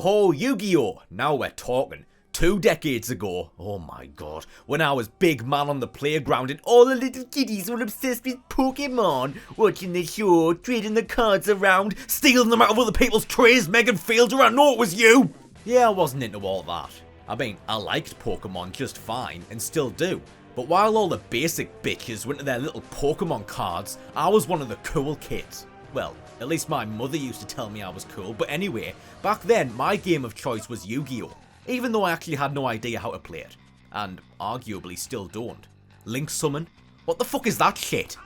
Oh, Yu-Gi-Oh! Now we're talking. 2 decades ago, oh my god, when I was big man on the playground and all the little kiddies were obsessed with Pokemon, watching the show, trading the cards around, stealing them out of other people's trays, making fields around, I know it was you! Yeah, I wasn't into all that. I mean, I liked Pokemon just fine, and still do. But while all the basic bitches went to their little Pokemon cards, I was one of the cool kids. Well, at least my mother used to tell me I was cool, but anyway, back then my game of choice was Yu-Gi-Oh! Even though I actually had no idea how to play it. And arguably still don't. Link Summon? What the fuck is that shit?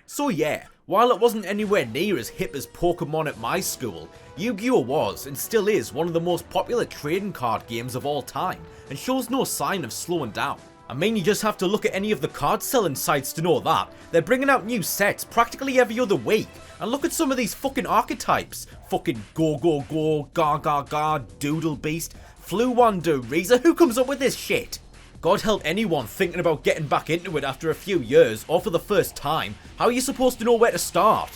So yeah, while it wasn't anywhere near as hip as Pokemon at my school, Yu-Gi-Oh! Was, and still is, one of the most popular trading card games of all time, and shows no sign of slowing down. I mean, you just have to look at any of the card selling sites to know that. They're bringing out new sets practically every other week. And look at some of these fucking archetypes. Fucking Go Go Go, Ga Ga Ga, Doodle Beast, Fluwanda, Reza, who comes up with this shit? God help anyone thinking about getting back into it after a few years, or for the first time. How are you supposed to know where to start?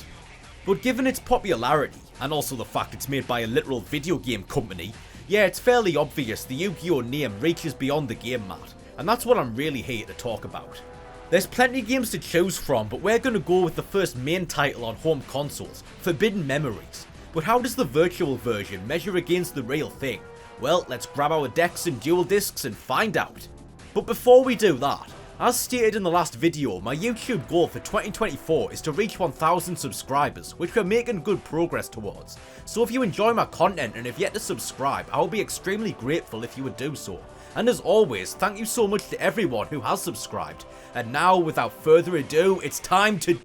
But given its popularity, and also the fact it's made by a literal video game company, yeah, it's fairly obvious the Yu-Gi-Oh! Name reaches beyond the game mat. And that's what I'm really here to talk about. There's plenty of games to choose from, but we're gonna go with the first main title on home consoles, Forbidden Memories. But how does the virtual version measure against the real thing? Well, let's grab our decks and dual discs and find out. But before we do that, as stated in the last video, my YouTube goal for 2024 is to reach 1,000 subscribers, which we're making good progress towards. So if you enjoy my content and have yet to subscribe, I will be extremely grateful if you would do so. And as always, thank you so much to everyone who has subscribed. And now, without further ado, it's time to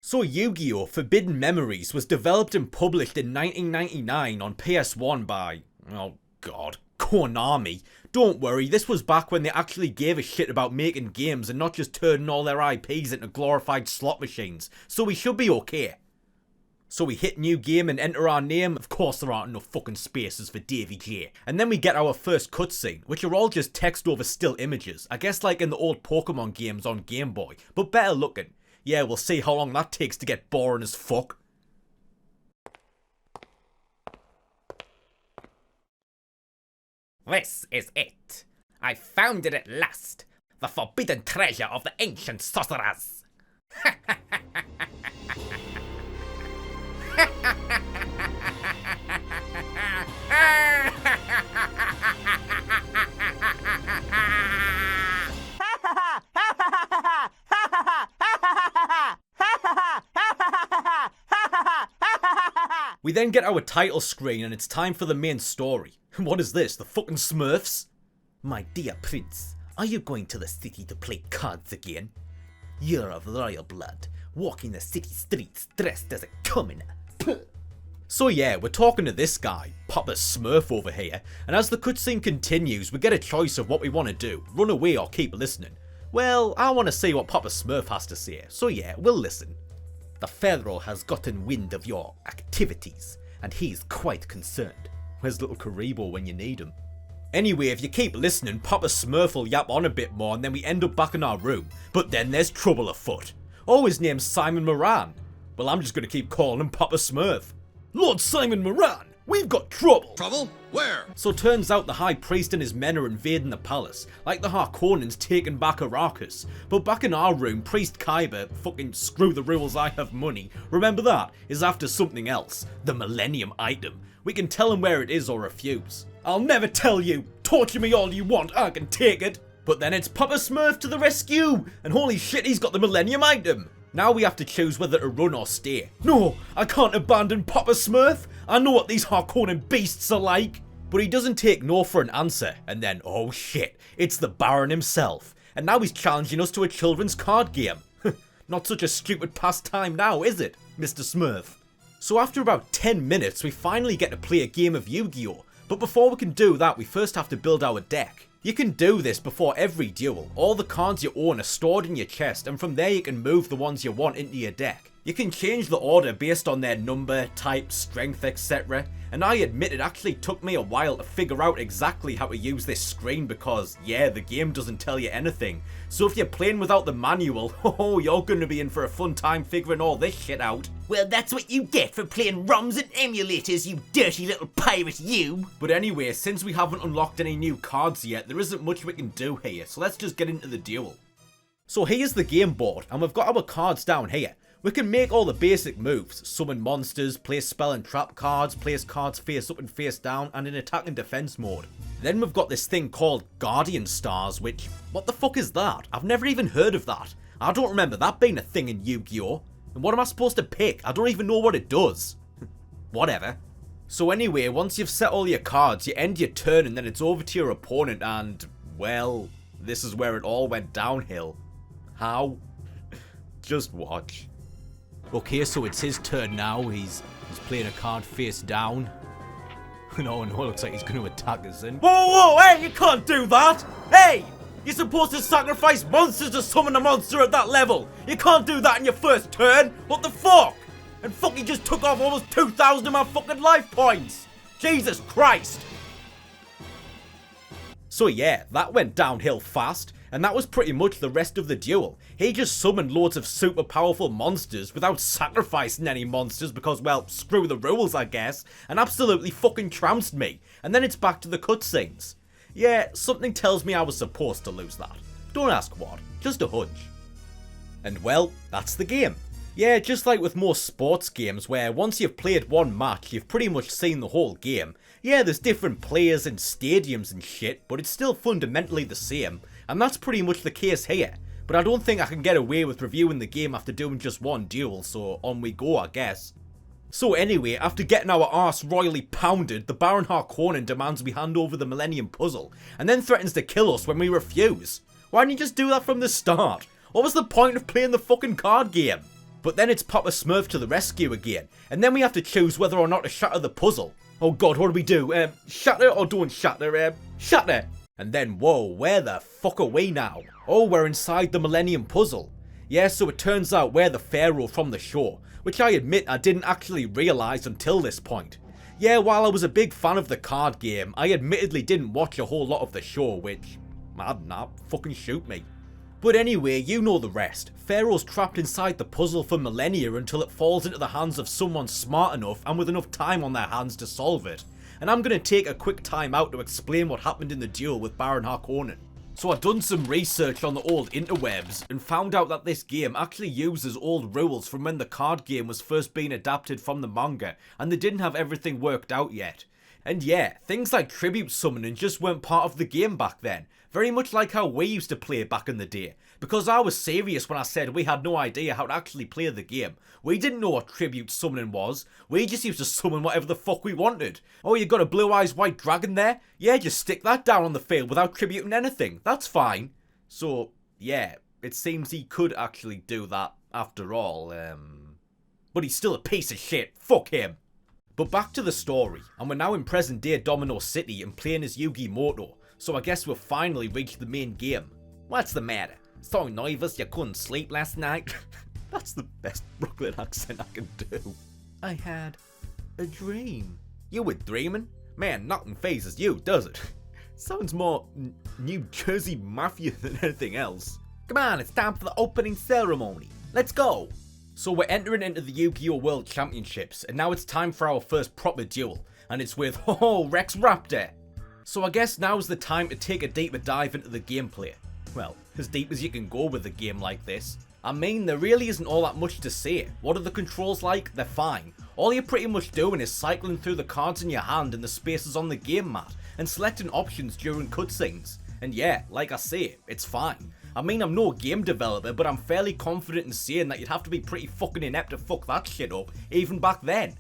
So Yu-Gi-Oh! Forbidden Memories was developed and published in 1999 on PS1 by, oh god, Konami. Don't worry, this was back when they actually gave a shit about making games and not just turning all their IPs into glorified slot machines, so we should be okay. So we hit new game and enter our name, of course there aren't enough fucking spaces for DayVeeJay. And then we get our first cutscene, which are all just text over still images, I guess like in the old Pokemon games on Game Boy, but better looking. Yeah, we'll see how long that takes to get boring as fuck. This is it. I found it at last. The forbidden treasure of the ancient sorcerers. We then get our title screen and it's time for the main story. What is this, the fucking Smurfs? My dear prince, are you going to the city to play cards again? You're of royal blood, walking the city streets dressed as a commoner. So yeah, we're talking to this guy, Papa Smurf over here, and as the cutscene continues, we get a choice of what we want to do, run away or keep listening. Well, I want to see what Papa Smurf has to say, so yeah, we'll listen. The Pharaoh has gotten wind of your activities, and he's quite concerned. Where's little Karibo when you need him? Anyway, if you keep listening, Papa Smurf will yap on a bit more and then we end up back in our room. But then there's trouble afoot. Oh, his name's Simon Moran. Well, I'm just gonna keep calling him Papa Smurf. Lord Simon Moran, we've got trouble! Trouble? Where? So turns out the High Priest and his men are invading the palace, like the Harkonnens taking back Arrakis. But back in our room, Priest Kyber, fucking screw the rules, I have money, remember that, is after something else, the Millennium Item. We can tell him where it is or refuse. I'll never tell you! Torture me all you want, I can take it! But then it's Papa Smurf to the rescue! And holy shit, he's got the Millennium Item! Now we have to choose whether to run or stay. No, I can't abandon Papa Smurf! I know what these Harkonnen beasts are like! But he doesn't take no for an answer, and then, oh shit, it's the Baron himself. And now he's challenging us to a children's card game. Not such a stupid pastime now, is it, Mr. Smurf? So after about 10 minutes, we finally get to play a game of Yu-Gi-Oh! But before we can do that, we first have to build our deck. You can do this before every duel. All the cards you own are stored in your chest, and from there you can move the ones you want into your deck. You can change the order based on their number, type, strength, etc. And I admit it actually took me a while to figure out exactly how to use this screen because, yeah, the game doesn't tell you anything. So if you're playing without the manual, oh, you're gonna be in for a fun time figuring all this shit out. Well, that's what you get for playing ROMs and emulators, you dirty little pirate, you! But anyway, since we haven't unlocked any new cards yet, there isn't much we can do here, so let's just get into the duel. So here's the game board, and we've got our cards down here. We can make all the basic moves, summon monsters, place spell and trap cards, place cards face up and face down, and in attack and defense mode. Then we've got this thing called Guardian Stars, which, what the fuck is that? I've never even heard of that. I don't remember that being a thing in Yu-Gi-Oh! And what am I supposed to pick? I don't even know what it does. Whatever. So anyway, once you've set all your cards, you end your turn and then it's over to your opponent and, well, this is where it all went downhill. How? Just watch. Okay, so it's his turn now. He's playing a card face down. No, it looks like he's going to attack us then. Whoa, hey, you can't do that! Hey! You're supposed to sacrifice monsters to summon a monster at that level! You can't do that in your first turn! What the fuck? And fuck, he just took off almost 2,000 of my fucking life points! Jesus Christ! So yeah, that went downhill fast, and that was pretty much the rest of the duel. He just summoned loads of super powerful monsters without sacrificing any monsters because, well, screw the rules I guess, and absolutely fucking trounced me. And then it's back to the cutscenes. Yeah, something tells me I was supposed to lose that. Don't ask what, just a hunch. And well, that's the game. Yeah, just like with most sports games where once you've played one match, you've pretty much seen the whole game. Yeah, there's different players and stadiums and shit, but it's still fundamentally the same. And that's pretty much the case here. But I don't think I can get away with reviewing the game after doing just one duel, so on we go I guess. So anyway, after getting our arse royally pounded, the Baron Harkonnen demands we hand over the Millennium Puzzle, and then threatens to kill us when we refuse. Why didn't you just do that from the start? What was the point of playing the fucking card game? But then it's Papa Smurf to the rescue again, and then we have to choose whether or not to shatter the puzzle. Oh god, what do we do? Shatter or don't shatter? Shatter! And then, whoa, where the fuck are we now? Oh, we're inside the Millennium Puzzle. Yeah, so it turns out we're the Pharaoh from the show, which I admit I didn't actually realise until this point. Yeah, while I was a big fan of the card game, I admittedly didn't watch a whole lot of the show, which, I don't know, fucking shoot me. But anyway, you know the rest. Pharaoh's trapped inside the puzzle for millennia until it falls into the hands of someone smart enough and with enough time on their hands to solve it. And I'm going to take a quick time out to explain what happened in the duel with Baron Harkonnen. So I've done some research on the old interwebs and found out that this game actually uses old rules from when the card game was first being adapted from the manga, and they didn't have everything worked out yet. And yeah, things like tribute summoning just weren't part of the game back then, very much like how we used to play back in the day. Because I was serious when I said we had no idea how to actually play the game. We didn't know what tribute summoning was, we just used to summon whatever the fuck we wanted. Oh, you got a blue eyes white dragon there? Yeah, just stick that down on the field without tributing anything, that's fine. So, yeah, it seems he could actually do that after all, but he's still a piece of shit, fuck him. But back to the story, and we're now in present day Domino City and playing as Yugi Muto, so I guess we've finally reached the main game. What's the matter? So nervous you couldn't sleep last night? That's the best Brooklyn accent I can do. I had a dream. You were dreaming? Man, nothing phases you, does it? Sounds more New Jersey Mafia than anything else. Come on, it's time for the opening ceremony. Let's go! So we're entering into the Yu-Gi-Oh! World Championships, and now it's time for our first proper duel, and it's with, Rex Raptor! So I guess now's the time to take a deeper dive into the gameplay. Well, as deep as you can go with a game like this. I mean, there really isn't all that much to say. What are the controls like? They're fine. All you're pretty much doing is cycling through the cards in your hand and the spaces on the game mat, and selecting options during cutscenes. And yeah, like I say, it's fine. I mean, I'm no game developer, but I'm fairly confident in saying that you'd have to be pretty fucking inept to fuck that shit up, even back then.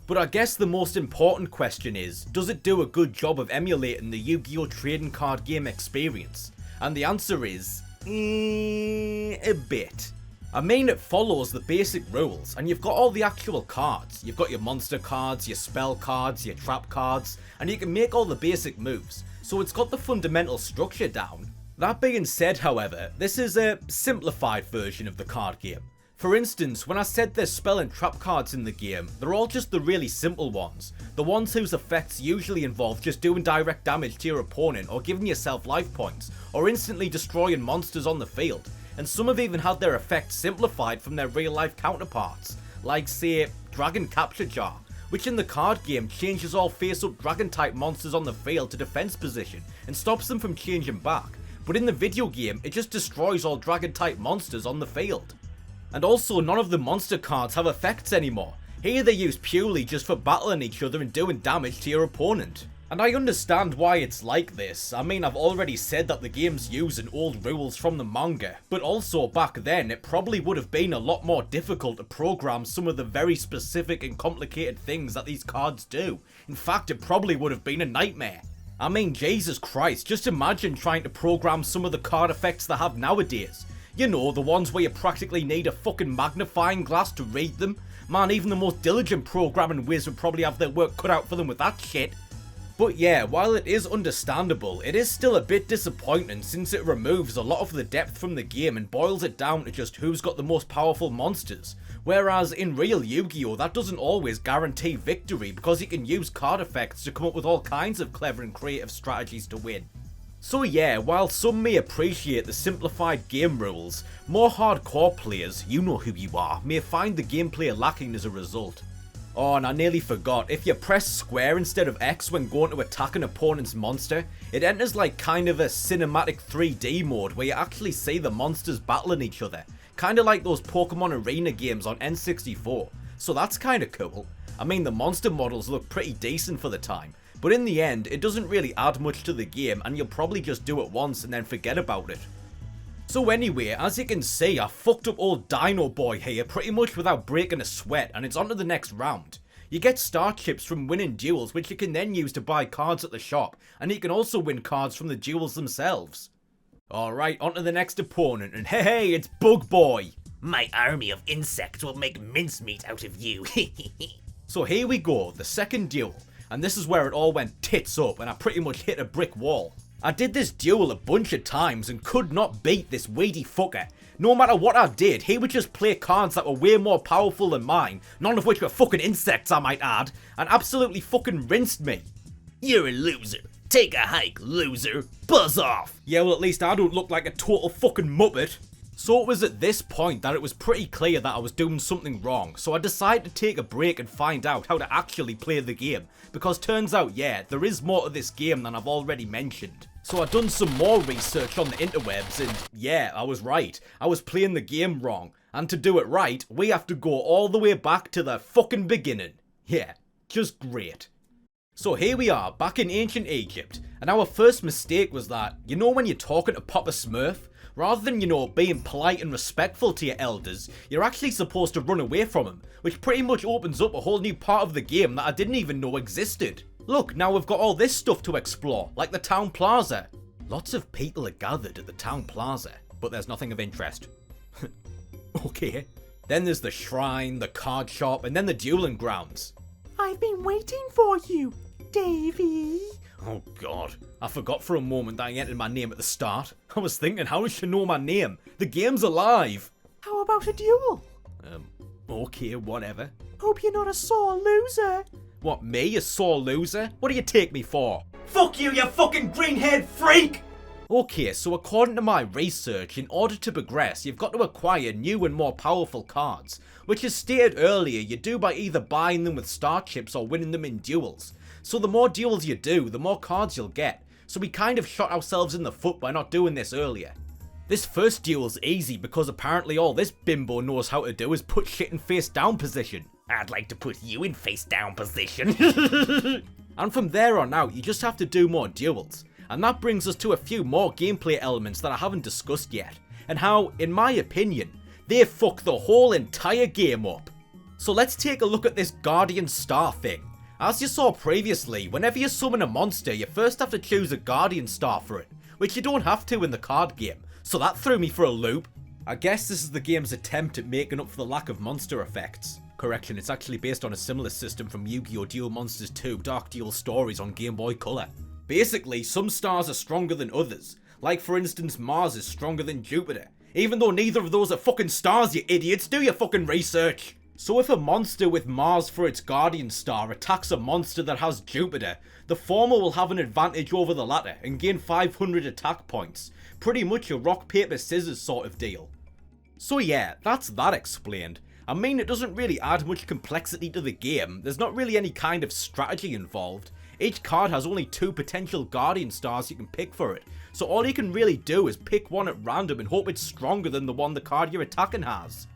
But I guess the most important question is, does it do a good job of emulating the Yu-Gi-Oh! Trading card game experience? And the answer is, a bit. I mean, it follows the basic rules, and you've got all the actual cards. You've got your monster cards, your spell cards, your trap cards, and you can make all the basic moves. so it's got the fundamental structure down. That being said, however, this is a simplified version of the card game. For instance, when I said there's spell and trap cards in the game, they're all just the really simple ones. The ones whose effects usually involve just doing direct damage to your opponent or giving yourself life points, or instantly destroying monsters on the field. And some have even had their effects simplified from their real life counterparts, like say, Dragon Capture Jar, which in the card game changes all face up dragon type monsters on the field to defense position and stops them from changing back. But in the video game, it just destroys all dragon type monsters on the field. And also, none of the monster cards have effects anymore. Here they're used purely just for battling each other and doing damage to your opponent. And I understand why it's like this. I mean, I've already said that the game's using old rules from the manga, but also back then it probably would have been a lot more difficult to program some of the very specific and complicated things that these cards do. In fact, it probably would have been a nightmare. I mean, Jesus Christ, just imagine trying to program some of the card effects they have nowadays. You know, the ones where you practically need a fucking magnifying glass to read them. Man, even the most diligent programming whiz would probably have their work cut out for them with that shit. But yeah, while it is understandable, it is still a bit disappointing since it removes a lot of the depth from the game and boils it down to just who's got the most powerful monsters. Whereas in real Yu-Gi-Oh! That doesn't always guarantee victory because you can use card effects to come up with all kinds of clever and creative strategies to win. So yeah, while some may appreciate the simplified game rules, more hardcore players, you know who you are, may find the gameplay lacking as a result. Oh, and I nearly forgot, if you press square instead of X when going to attack an opponent's monster, it enters like kind of a cinematic 3D mode where you actually see the monsters battling each other. Kinda like those Pokemon Arena games on N64. So that's kinda cool. I mean, the monster models look pretty decent for the time. But in the end, it doesn't really add much to the game and you'll probably just do it once and then forget about it. So anyway, as you can see, I fucked up old Dino Boy here pretty much without breaking a sweat and it's on to the next round. You get star chips from winning duels which you can then use to buy cards at the shop, and you can also win cards from the duels themselves. Alright, on to the next opponent, and hey, it's Bug Boy! My army of insects will make mincemeat out of you. So here we go, the second duel. And this is where it all went tits up and I pretty much hit a brick wall. I did this duel a bunch of times and could not beat this weedy fucker. No matter what I did, he would just play cards that were way more powerful than mine, none of which were fucking insects I might add, and absolutely fucking rinsed me. You're a loser. Take a hike, loser. Buzz off. Yeah, well at least I don't look like a total fucking muppet. So it was at this point that it was pretty clear that I was doing something wrong, so I decided to take a break and find out how to actually play the game, because turns out, yeah, there is more to this game than I've already mentioned. So I've done some more research on the interwebs and yeah, I was right, I was playing the game wrong, and to do it right, we have to go all the way back to the fucking beginning. Yeah, just great. So here we are, back in ancient Egypt, and our first mistake was that, you know when you're talking to Papa Smurf? Rather than, you know, being polite and respectful to your elders, you're actually supposed to run away from them, which pretty much opens up a whole new part of the game that I didn't even know existed. Look, now we've got all this stuff to explore, like the town plaza. Lots of people are gathered at the town plaza, but there's nothing of interest. Okay. Then there's the shrine, the card shop, and then the dueling grounds. I've been waiting for you, Davey. Oh god, I forgot for a moment that I entered my name at the start. I was thinking, how does she know my name? The game's alive! How about a duel? Okay, whatever. Hope you're not a sore loser. What, me, a sore loser? What do you take me for? Fuck you, you fucking green-haired freak! Okay, so according to my research, in order to progress, you've got to acquire new and more powerful cards, which as stated earlier, you do by either buying them with star chips or winning them in duels. So the more duels you do, the more cards you'll get, so we kind of shot ourselves in the foot by not doing this earlier. This first duel's easy because apparently all this bimbo knows how to do is put shit in face down position. I'd like to put you in face down position. And from there on out, you just have to do more duels. And that brings us to a few more gameplay elements that I haven't discussed yet, and how, in my opinion, they fuck the whole entire game up. So let's take a look at this Guardian Star thing. As you saw previously, whenever you summon a monster, you first have to choose a Guardian Star for it, which you don't have to in the card game, so that threw me for a loop. I guess this is the game's attempt at making up for the lack of monster effects. Correction, it's actually based on a similar system from Yu-Gi-Oh! Duel Monsters 2 Dark Duel Stories on Game Boy Color. Basically, some stars are stronger than others. Like for instance, Mars is stronger than Jupiter. Even though neither of those are fucking stars, you idiots, do your fucking research! So if a monster with Mars for its guardian star attacks a monster that has Jupiter, the former will have an advantage over the latter and gain 500 attack points. Pretty much a rock paper scissors sort of deal. So yeah, that's that explained. I mean, it doesn't really add much complexity to the game, there's not really any kind of strategy involved. Each card has only 2 potential guardian stars you can pick for it, so all you can really do is pick one at random and hope it's stronger than the one the card you're attacking has.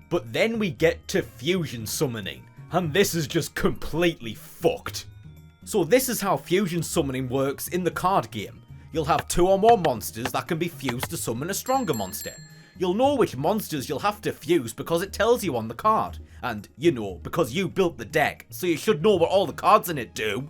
But then we get to fusion summoning, and this is just completely fucked. So this is how fusion summoning works in the card game. You'll have 2 or more monsters that can be fused to summon a stronger monster. You'll know which monsters you'll have to fuse because it tells you on the card. And, you know, because you built the deck, so you should know what all the cards in it do.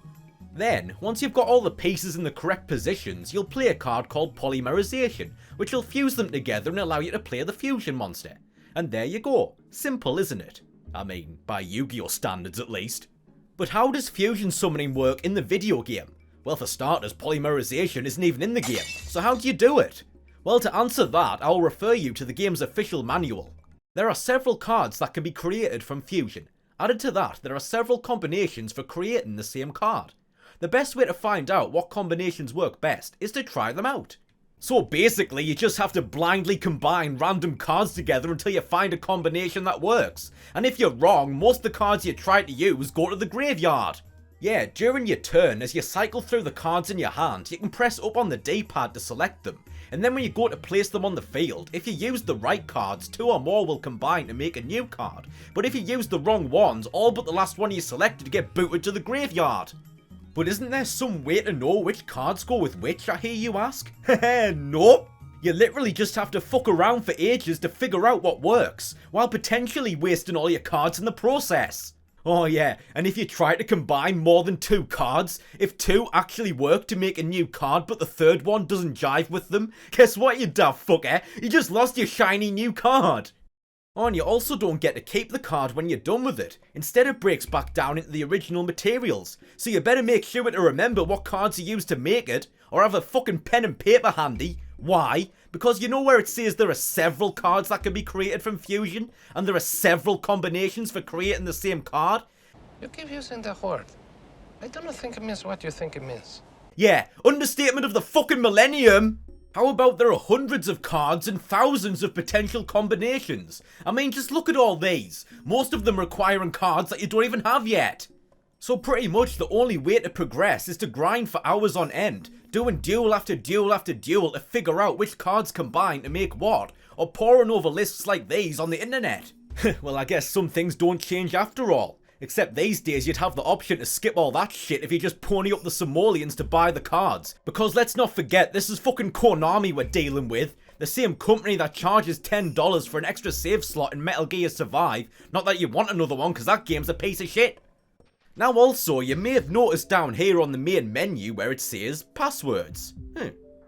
Then, once you've got all the pieces in the correct positions, you'll play a card called Polymerization, which will fuse them together and allow you to play the fusion monster. And there you go. Simple, isn't it? I mean, by Yu-Gi-Oh standards at least. But how does fusion summoning work in the video game? Well, for starters, polymerization isn't even in the game, so how do you do it? Well, to answer that, I'll refer you to the game's official manual. There are several cards that can be created from fusion. Added to that, there are several combinations for creating the same card. The best way to find out what combinations work best is to try them out. So basically, you just have to blindly combine random cards together until you find a combination that works. And if you're wrong, most of the cards you try to use go to the graveyard. Yeah, during your turn, as you cycle through the cards in your hand, you can press up on the D-pad to select them. And then when you go to place them on the field, if you use the right cards, 2 or more will combine to make a new card. But if you use the wrong ones, all but the last one you selected get booted to the graveyard. But isn't there some way to know which cards go with which, I hear you ask? Heh, nope. You literally just have to fuck around for ages to figure out what works, while potentially wasting all your cards in the process. Oh yeah, and if you try to combine more than 2 cards, if 2 actually work to make a new card but the third one doesn't jive with them, guess what, you daft fucker? You just lost your shiny new card. Oh, and you also don't get to keep the card when you're done with it. Instead, it breaks back down into the original materials. So you better make sure to remember what cards you used to make it, or have a fucking pen and paper handy. Why? Because you know where it says there are several cards that can be created from fusion, and there are several combinations for creating the same card? You keep using that word. I don't think it means what you think it means. Yeah, understatement of the fucking millennium! How about there are hundreds of cards and thousands of potential combinations? I mean, just look at all these. Most of them requiring cards that you don't even have yet. So pretty much the only way to progress is to grind for hours on end, doing duel after duel after duel to figure out which cards combine to make what, or poring over lists like these on the internet. Well, I guess some things don't change after all. Except these days you'd have the option to skip all that shit if you just pony up the simoleons to buy the cards. Because let's not forget, this is fucking Konami we're dealing with. The same company that charges $10 for an extra save slot in Metal Gear Survive. Not that you want another one, because that game's a piece of shit. Now also, you may have noticed down here on the main menu where it says passwords.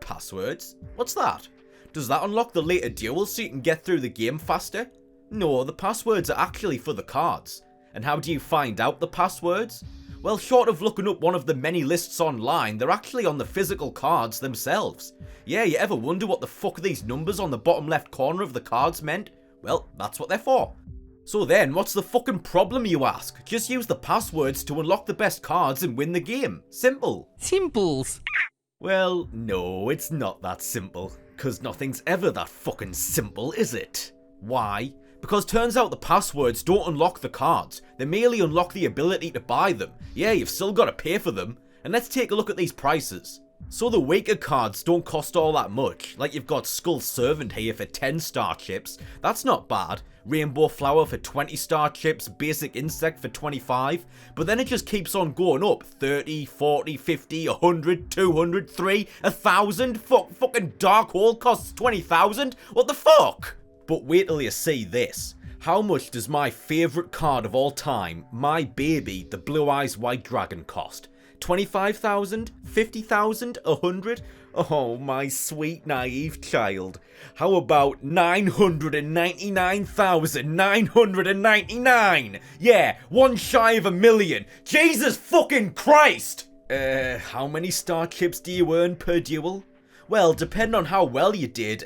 Passwords? What's that? Does that unlock the later duels so you can get through the game faster? No, the passwords are actually for the cards. And how do you find out the passwords? Well, short of looking up one of the many lists online, they're actually on the physical cards themselves. Yeah, you ever wonder what the fuck these numbers on the bottom left corner of the cards meant? Well, that's what they're for. So then, what's the fucking problem, you ask? Just use the passwords to unlock the best cards and win the game. Simple. Simples. Well, no, it's not that simple. Cause nothing's ever that fucking simple, is it? Why? Because turns out the passwords don't unlock the cards, they merely unlock the ability to buy them. Yeah, you've still got to pay for them. And let's take a look at these prices. So the weaker cards don't cost all that much, like you've got Skull Servant here for 10 star chips, that's not bad. Rainbow Flower for 20 star chips, Basic Insect for 25, but then it just keeps on going up, 30, 40, 50, 100, 200, 3, 1,000, fucking Dark Hole costs 20,000, what the fuck? But wait till you see this. How much does my favourite card of all time, my baby, the Blue Eyes White Dragon, cost? 25,000? 50,000? 100? Oh, my sweet naive child. How about 999,999? Yeah, one shy of $1 million. Jesus fucking Christ! How many star chips do you earn per duel? Well, depending on how well you did,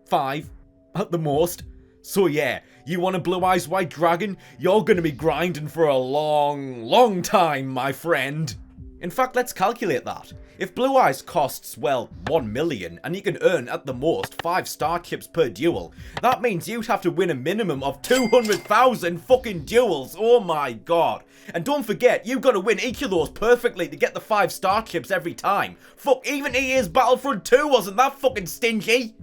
5 at the most. So yeah, you want a Blue Eyes White Dragon? You're gonna be grinding for a long time, my friend. In fact, let's calculate that. If Blue Eyes costs, well, 1 million, and you can earn at the most 5 star chips per duel, that means you'd have to win a minimum of 200,000 fucking duels. Oh my god. And don't forget, you've got to win each of those perfectly to get the 5 star chips every time. Fuck, even EA's Battlefront 2 wasn't that fucking stingy.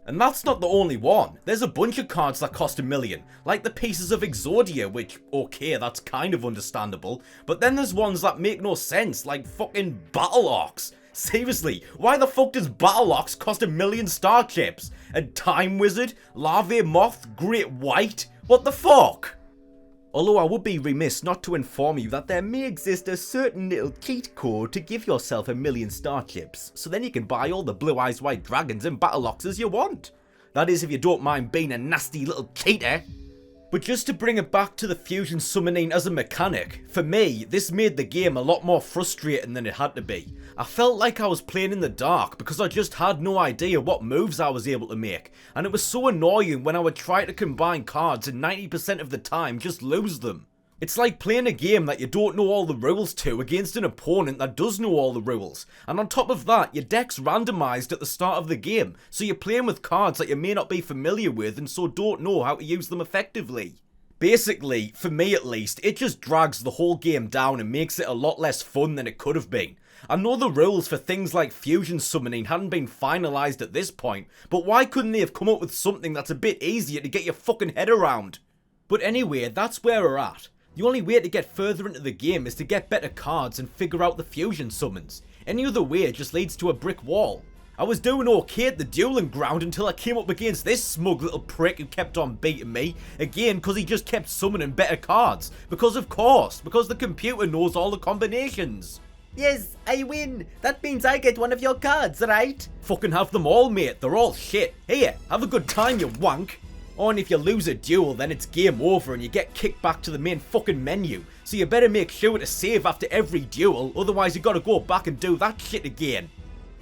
And that's not the only one. There's a bunch of cards that cost 1 million, like the Pieces of Exodia, which, okay, that's kind of understandable, but then there's ones that make no sense, like fucking Battle Ox. Seriously, why the fuck does Battle Ox cost 1 million star chips? And Time Wizard, Larvae Moth, Great White? What the fuck? Although I would be remiss not to inform you that there may exist a certain little cheat code to give yourself 1 million star chips, so then you can buy all the Blue Eyes White Dragons and Battle Oxes you want. That is if you don't mind being a nasty little cheater. But just to bring it back to the fusion summoning as a mechanic, for me, this made the game a lot more frustrating than it had to be. I felt like I was playing in the dark because I just had no idea what moves I was able to make, and it was so annoying when I would try to combine cards and 90% of the time just lose them. It's like playing a game that you don't know all the rules to against an opponent that does know all the rules, and on top of that, your deck's randomised at the start of the game, so you're playing with cards that you may not be familiar with and so don't know how to use them effectively. Basically, for me at least, it just drags the whole game down and makes it a lot less fun than it could have been. I know the rules for things like fusion summoning hadn't been finalised at this point, but why couldn't they have come up with something that's a bit easier to get your fucking head around? But anyway, that's where we're at. The only way to get further into the game is to get better cards and figure out the fusion summons. Any other way just leads to a brick wall. I was doing okay at the dueling ground until I came up against this smug little prick who kept on beating me, again because he just kept summoning better cards. Because of course, because the computer knows all the combinations. Yes, I win. That means I get one of your cards, right? Fucking have them all, mate. They're all shit. Here, have a good time, you wank. Oh, and if you lose a duel, then it's game over and you get kicked back to the main fucking menu. So you better make sure to save after every duel, otherwise you gotta go back and do that shit again.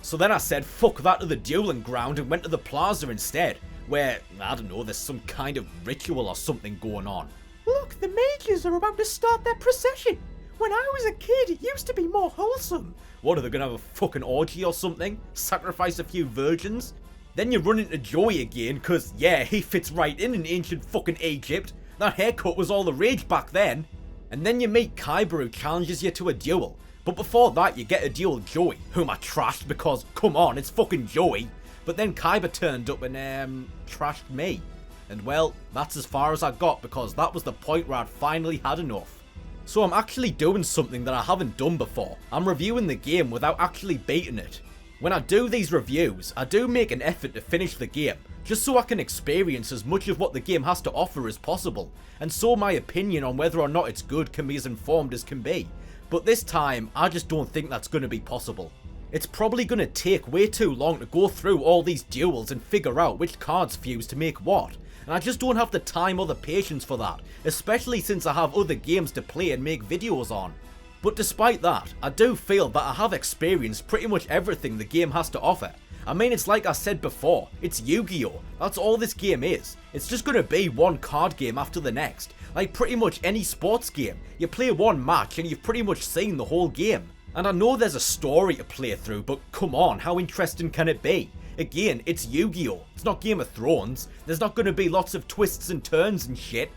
So then I said fuck that to the dueling ground and went to the plaza instead, where, I don't know, there's some kind of ritual or something going on. Look, the mages are about to start their procession. When I was a kid, it used to be more wholesome. What, are they gonna have a fucking orgy or something? Sacrifice a few virgins? Then you run into Joey again, cause yeah, he fits right in ancient fucking Egypt. That haircut was all the rage back then. And then you meet Kaiba who challenges you to a duel. But before that you get a duel with Joey, whom I trashed because, come on, it's fucking Joey. But then Kaiba turned up and trashed me. And well, that's as far as I got because that was the point where I'd finally had enough. So I'm actually doing something that I haven't done before. I'm reviewing the game without actually beating it. When I do these reviews, I do make an effort to finish the game, just so I can experience as much of what the game has to offer as possible, and so my opinion on whether or not it's good can be as informed as can be. But this time, I just don't think that's going to be possible. It's probably going to take way too long to go through all these duels and figure out which cards fuse to make what, and I just don't have the time or the patience for that, especially since I have other games to play and make videos on. But despite that, I do feel that I have experienced pretty much everything the game has to offer. I mean, it's like I said before, it's Yu-Gi-Oh! That's all this game is. It's just gonna be one card game after the next. Like pretty much any sports game. You play one match and you've pretty much seen the whole game. And I know there's a story to play through, but come on, how interesting can it be? Again, it's Yu-Gi-Oh! It's not Game of Thrones. There's not gonna be lots of twists and turns and shit.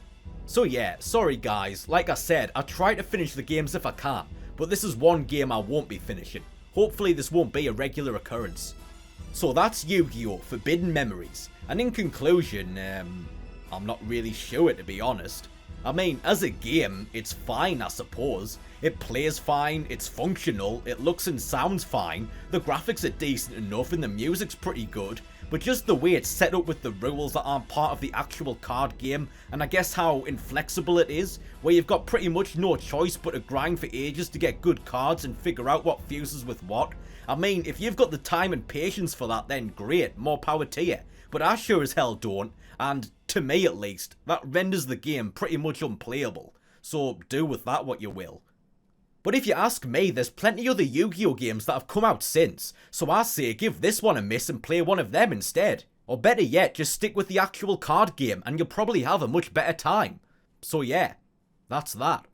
So yeah, sorry guys, like I said, I try to finish the games if I can, but this is one game I won't be finishing. Hopefully this won't be a regular occurrence. So that's Yu-Gi-Oh! Forbidden Memories, and in conclusion, I'm not really sure to be honest. I mean, as a game, it's fine I suppose. It plays fine, it's functional, it looks and sounds fine, the graphics are decent enough and the music's pretty good, but just the way it's set up with the rules that aren't part of the actual card game, and I guess how inflexible it is, where you've got pretty much no choice but to grind for ages to get good cards and figure out what fuses with what. I mean, if you've got the time and patience for that, then great, more power to you, but I sure as hell don't, and to me at least, that renders the game pretty much unplayable, so do with that what you will. But if you ask me, there's plenty other Yu-Gi-Oh games that have come out since, so I say give this one a miss and play one of them instead. Or better yet, just stick with the actual card game and you'll probably have a much better time. So yeah, that's that.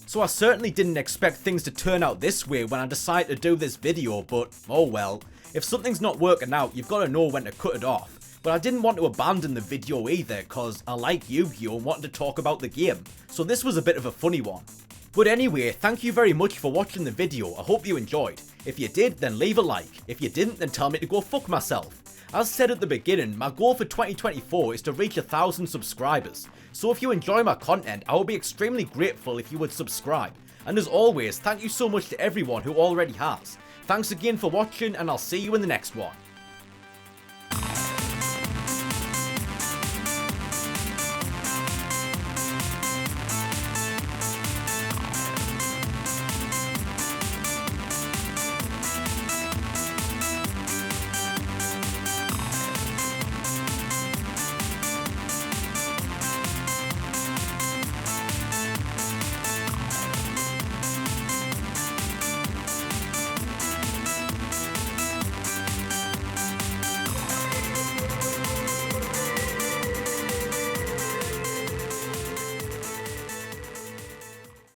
So I certainly didn't expect things to turn out this way when I decided to do this video, but oh well. If something's not working out, you've got to know when to cut it off. But I didn't want to abandon the video either, cause I like Yu-Gi-Oh! And wanted to talk about the game, so this was a bit of a funny one. But anyway, thank you very much for watching the video, I hope you enjoyed. If you did, then leave a like. If you didn't, then tell me to go fuck myself. As said at the beginning, my goal for 2024 is to reach 1,000 subscribers. So if you enjoy my content, I would be extremely grateful if you would subscribe. And as always, thank you so much to everyone who already has. Thanks again for watching, and I'll see you in the next one.